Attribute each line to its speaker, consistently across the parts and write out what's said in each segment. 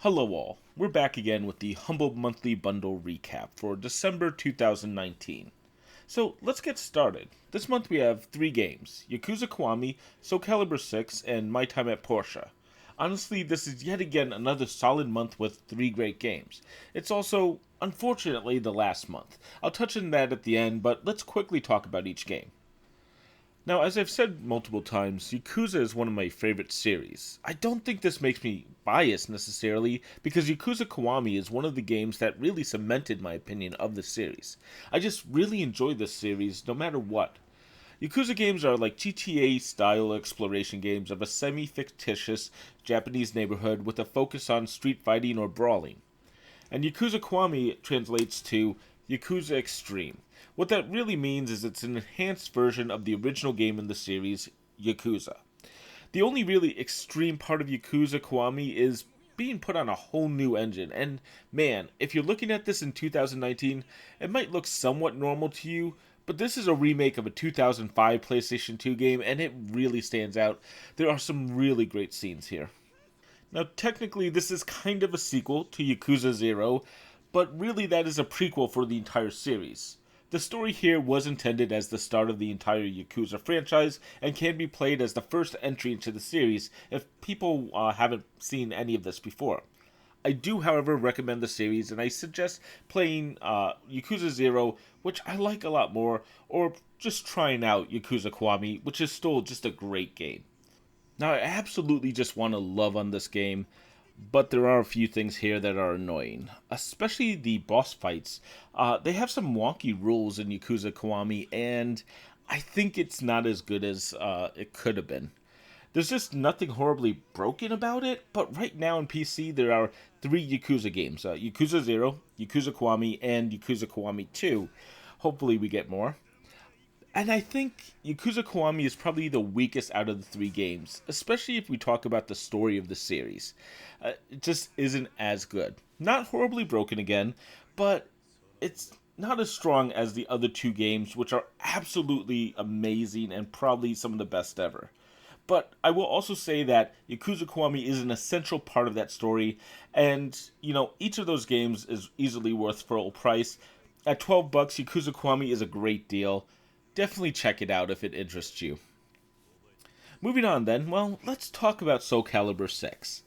Speaker 1: Hello all, we're back again with the Humble Monthly Bundle recap for December 2019. So let's get started. This month we have 3 games, Yakuza Kiwami, Soulcalibur VI, and My Time at Portia. Honestly, this is yet again another solid month with 3 great games. It's also, unfortunately, the last month. I'll touch on that at the end, but let's quickly talk about each game. Now, as I've said multiple times, Yakuza is one of my favorite series. I don't think this makes me biased necessarily, because Yakuza Kiwami is one of the games that really cemented my opinion of the series. I just really enjoy this series no matter what. Yakuza games are like GTA-style exploration games of a semi-fictitious Japanese neighborhood with a focus on street fighting or brawling. And Yakuza Kiwami translates to Yakuza Extreme. What that really means is it's an enhanced version of the original game in the series, Yakuza. The only really extreme part of Yakuza Kiwami is being put on a whole new engine, and man, if you're looking at this in 2019, it might look somewhat normal to you, but this is a remake of a 2005 PlayStation 2 game, and it really stands out. There are some really great scenes here. Now, technically, this is kind of a sequel to Yakuza 0, but really that is a prequel for the entire series. The story here was intended as the start of the entire Yakuza franchise and can be played as the first entry into the series if people haven't seen any of this before. I do, however, recommend the series, and I suggest playing Yakuza 0, which I like a lot more, or just trying out Yakuza Kiwami, which is still just a great game. Now, I absolutely just want to love on this game, but there are a few things here that are annoying, especially the boss fights. They have some wonky rules in Yakuza Kiwami, and I think it's not as good as it could have been. There's just nothing horribly broken about it, but right now in PC there are 3 Yakuza games, Yakuza 0, Yakuza Kiwami, and Yakuza Kiwami 2. Hopefully we get more. And I think Yakuza Kiwami is probably the weakest out of the 3 games, especially if we talk about the story of the series. It just isn't as good. Not horribly broken again, but it's not as strong as the other 2 games, which are absolutely amazing and probably some of the best ever. But I will also say that Yakuza Kiwami is an essential part of that story, and, each of those games is easily worth full price. At $12, Yakuza Kiwami is a great deal. Definitely check it out if it interests you. Moving on then, let's talk about Soulcalibur VI.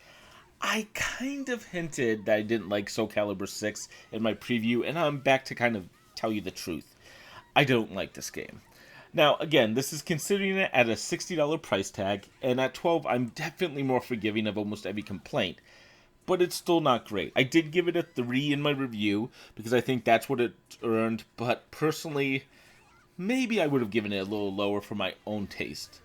Speaker 1: I kind of hinted that I didn't like Soulcalibur VI in my preview, and I'm back to kind of tell you the truth. I don't like this game. Now, again, this is considering it at a $60 price tag, and at $12, I'm definitely more forgiving of almost every complaint. But it's still not great. I did give it a 3 in my review, because I think that's what it earned, but personally, maybe I would have given it a little lower for my own taste.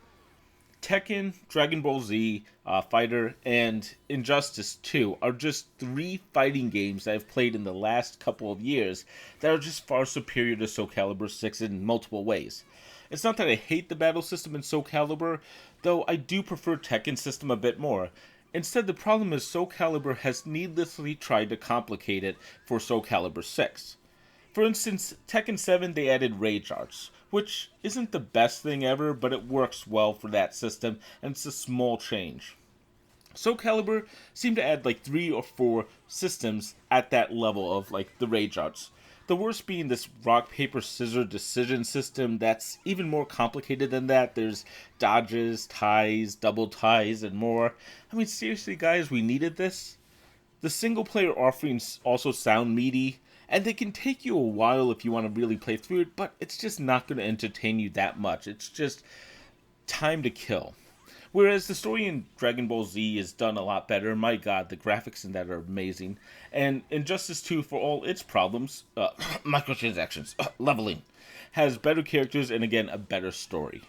Speaker 1: Tekken, Dragon Ball Z, Fighter, and Injustice 2 are just 3 fighting games that I've played in the last couple of years that are just far superior to Soulcalibur 6 in multiple ways. It's not that I hate the battle system in Soulcalibur, though I do prefer Tekken's system a bit more. Instead, the problem is Soulcalibur has needlessly tried to complicate it for Soulcalibur 6. For instance, Tekken 7 they added Rage Arts, which isn't the best thing ever, but it works well for that system, and it's a small change. Soulcalibur seemed to add like 3 or 4 systems at that level of like the Rage Arts. The worst being this rock, paper, scissors decision system that's even more complicated than that. There's dodges, ties, double ties, and more. I mean, seriously guys, we needed this? The single player offerings also sound meaty, and they can take you a while if you want to really play through it, but it's just not going to entertain you that much. It's just time to kill. Whereas the story in Dragon Ball Z is done a lot better. My god, the graphics in that are amazing. And Injustice 2, for all its problems, microtransactions, leveling, has better characters and again, a better story.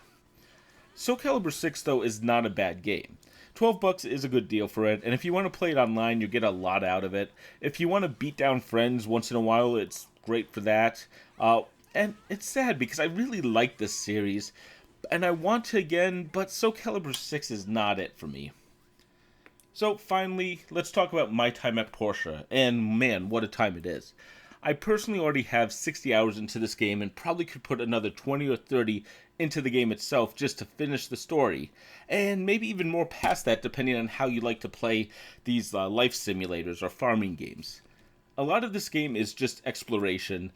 Speaker 1: Soulcalibur 6, though, is not a bad game. $12 is a good deal for it, and if you want to play it online, you get a lot out of it. If you want to beat down friends once in a while, it's great for that. And it's sad because I really like this series, and I want to again, but Soulcalibur 6 is not it for me. So finally, let's talk about My Time at Portia, and man, what a time it is. I personally already have 60 hours into this game and probably could put another 20 or 30 into the game itself just to finish the story, and maybe even more past that depending on how you like to play these life simulators or farming games. A lot of this game is just exploration,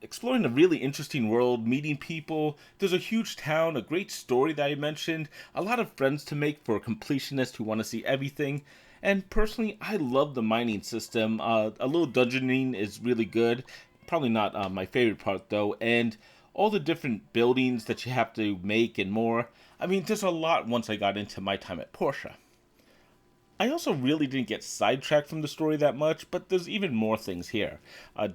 Speaker 1: exploring a really interesting world, meeting people. There's a huge town, a great story that I mentioned, a lot of friends to make for completionists who want to see everything. And personally, I love the mining system. A little dungeoning is really good. Probably not my favorite part though. And all the different buildings that you have to make and more. I mean, there's a lot once I got into my time at Portia. I also really didn't get sidetracked from the story that much, but there's even more things here.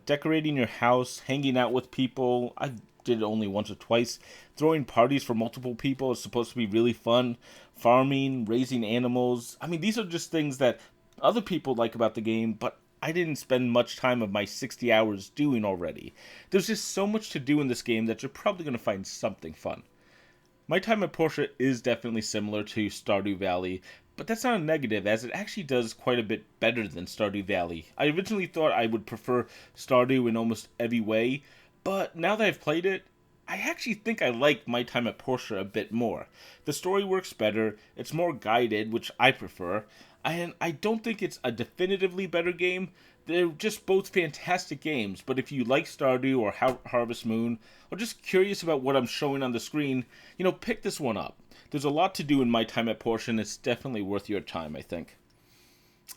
Speaker 1: Decorating your house, hanging out with people, I did it only once or twice. Throwing parties for multiple people is supposed to be really fun. Farming, raising animals. I mean, these are just things that other people like about the game, but I didn't spend much time of my 60 hours doing already. There's just so much to do in this game that you're probably going to find something fun. My time at Portia is definitely similar to Stardew Valley, but that's not a negative, as it actually does quite a bit better than Stardew Valley. I originally thought I would prefer Stardew in almost every way, but now that I've played it, I actually think I like my time at Portia a bit more. The story works better, it's more guided, which I prefer, and I don't think it's a definitively better game. They're just both fantastic games, but if you like Stardew or Harvest Moon, or just curious about what I'm showing on the screen, pick this one up. There's a lot to do in my time at Portia, and it's definitely worth your time, I think.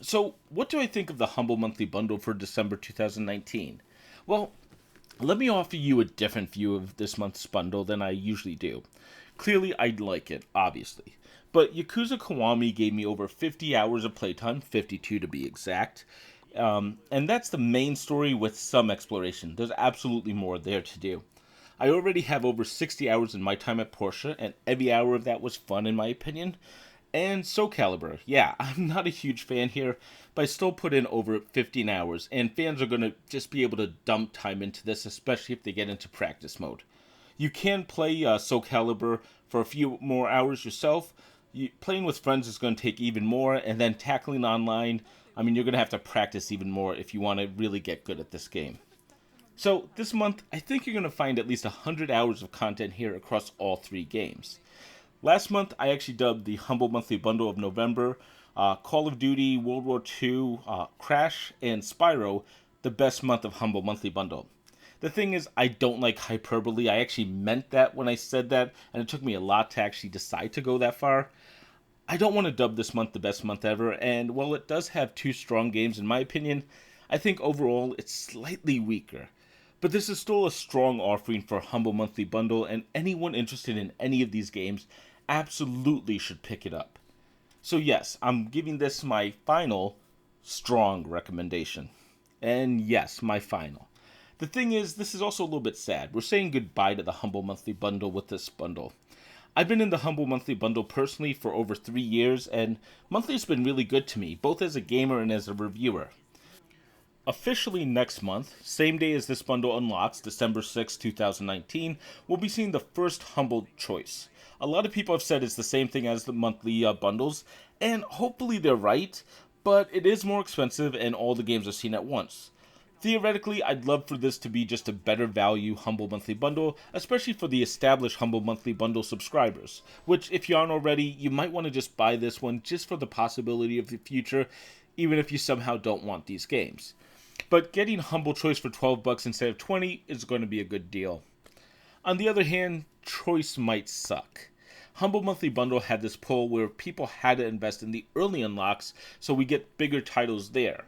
Speaker 1: So, what do I think of the Humble Monthly Bundle for December 2019? Well, let me offer you a different view of this month's bundle than I usually do. Clearly, I'd like it, obviously. But Yakuza Kiwami gave me over 50 hours of playtime, 52 to be exact. And that's the main story with some exploration. There's absolutely more there to do. I already have over 60 hours in my time at Portia, and every hour of that was fun in my opinion. And Soulcalibur, yeah, I'm not a huge fan here, but I still put in over 15 hours, and fans are going to just be able to dump time into this, especially if they get into practice mode. You can play Soulcalibur for a few more hours yourself. Playing with friends is going to take even more, and then tackling online, I mean, you're going to have to practice even more if you want to really get good at this game. So, this month, I think you're going to find at least 100 hours of content here across all three games. Last month, I actually dubbed the Humble Monthly Bundle of November, Call of Duty, World War II, Crash, and Spyro the best month of Humble Monthly Bundle. The thing is, I don't like hyperbole. I actually meant that when I said that, and it took me a lot to actually decide to go that far. I don't want to dub this month the best month ever, and while it does have two strong games in my opinion, I think overall it's slightly weaker. But this is still a strong offering for Humble Monthly Bundle, and anyone interested in any of these games absolutely should pick it up. So yes, I'm giving this my final strong recommendation. And yes, my final. The thing is, this is also a little bit sad. We're saying goodbye to the Humble Monthly Bundle with this bundle. I've been in the Humble Monthly Bundle personally for over 3 years, and monthly has been really good to me, both as a gamer and as a reviewer. Officially next month, same day as this bundle unlocks, December 6, 2019, we'll be seeing the first Humble Choice. A lot of people have said it's the same thing as the monthly bundles, and hopefully they're right, but it is more expensive and all the games are seen at once. Theoretically, I'd love for this to be just a better value Humble Monthly Bundle, especially for the established Humble Monthly Bundle subscribers, which if you aren't already, you might want to just buy this one just for the possibility of the future, even if you somehow don't want these games. But getting Humble Choice for $12 instead of $20 is going to be a good deal. On the other hand, Choice might suck. Humble Monthly Bundle had this pull where people had to invest in the early unlocks so we get bigger titles there.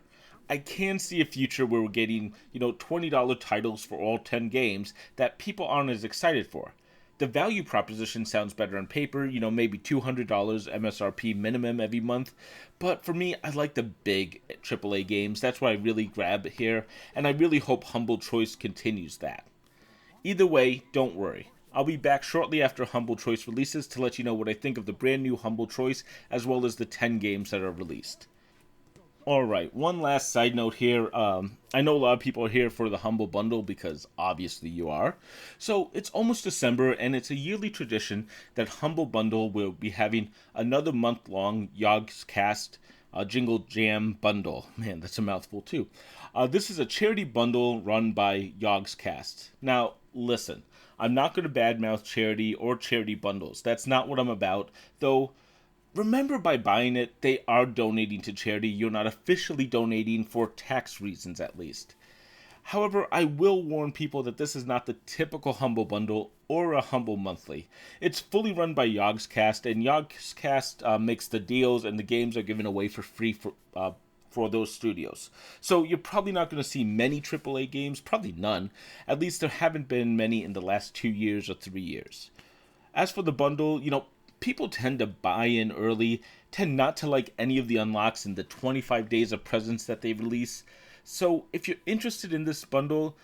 Speaker 1: I can see a future where we're getting, $20 titles for all 10 games that people aren't as excited for. The value proposition sounds better on paper, maybe $200 MSRP minimum every month. But for me, I like the big AAA games. That's what I really grab here. And I really hope Humble Choice continues that. Either way, don't worry. I'll be back shortly after Humble Choice releases to let you know what I think of the brand new Humble Choice as well as the 10 games that are released. Alright, one last side note here. I know a lot of people are here for the Humble Bundle because obviously you are. So it's almost December and it's a yearly tradition that Humble Bundle will be having another month-long Yogscast Jingle Jam Bundle. Man, that's a mouthful too. This is a charity bundle run by Yogscast. Now, listen. I'm not going to badmouth charity or charity bundles. That's not what I'm about, though. Remember, by buying it, they are donating to charity. You're not officially donating for tax reasons, at least. However, I will warn people that this is not the typical Humble Bundle or a Humble Monthly. It's fully run by Yogscast, and Yogscast makes the deals, and the games are given away for free for those studios. So you're probably not going to see many AAA games, probably none. At least there haven't been many in the last 2 years or 3 years. As for the bundle, people tend to buy in early, tend not to like any of the unlocks in the 25 days of presents that they release. So if you're interested in this bundle,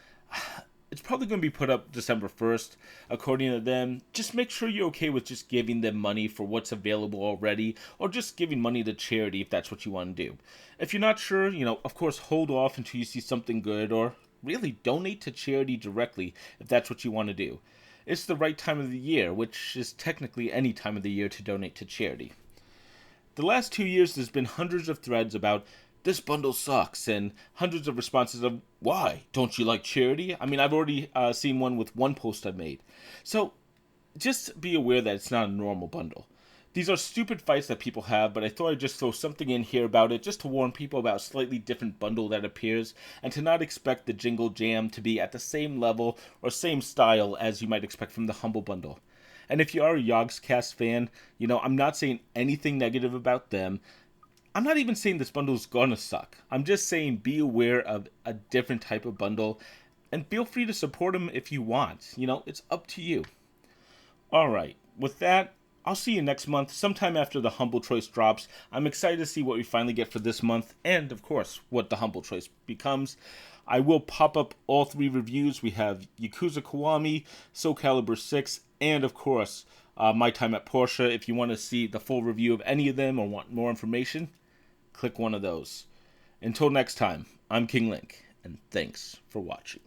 Speaker 1: it's probably going to be put up December 1st, according to them. Just make sure you're okay with just giving them money for what's available already, or just giving money to charity if that's what you want to do. If you're not sure, of course, hold off until you see something good, or really donate to charity directly if that's what you want to do. It's the right time of the year, which is technically any time of the year to donate to charity. The last 2 years, there's been hundreds of threads about this bundle sucks, and hundreds of responses of, why? Don't you like charity? I mean, I've already seen one with one post I made. So, just be aware that it's not a normal bundle. These are stupid fights that people have, but I thought I'd just throw something in here about it, just to warn people about a slightly different bundle that appears, and to not expect the Jingle Jam to be at the same level or same style as you might expect from the Humble Bundle. And if you are a Yogscast fan, I'm not saying anything negative about them. I'm not even saying this bundle is gonna suck. I'm just saying be aware of a different type of bundle, and feel free to support them if you want. It's up to you. Alright, with that, I'll see you next month, sometime after the Humble Choice drops. I'm excited to see what we finally get for this month, and of course, what the Humble Choice becomes. I will pop up all 3 reviews. We have Yakuza Kiwami, Soulcalibur VI, and of course, my time at Portia. If you want to see the full review of any of them or want more information, click one of those. Until next time, I'm King Link, and thanks for watching.